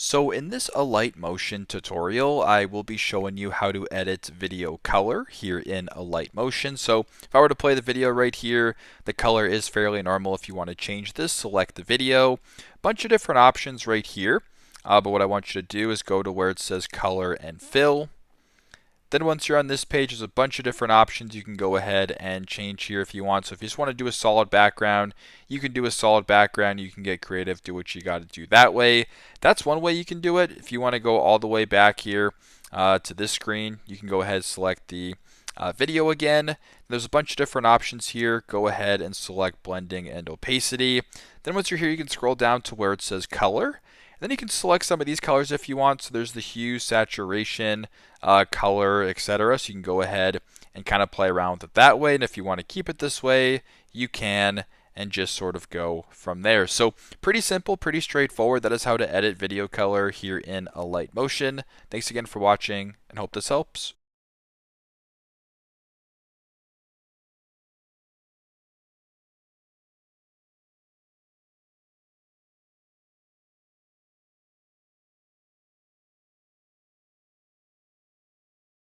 So in this Alight Motion tutorial, I will be showing you how to edit video color here in Alight Motion. So if I were to play the video right here, the color is fairly normal. If you want to change this, select the video. Bunch of different options right here. But what I want you to do is go to where it says color and fill. Then once you're on this page, there's a bunch of different options you can go ahead and change here if you want. So if you just want to do a solid background, you can do a solid background. You can get creative, do what you got to do that way. That's one way you can do it. If you want to go all the way back here to this screen, you can go ahead and select the video again. There's a bunch of different options here. Go ahead and select blending and opacity. Then once you're here, you can scroll down to where it says color. Then you can select some of these colors if you want. So there's the hue, saturation, color, etc. So you can go ahead and kind of play around with it that way. And if you want to keep it this way, you can, and just sort of go from there. So pretty simple, pretty straightforward. That is how to edit video color here in Alight Motion. Thanks again for watching, and hope this helps.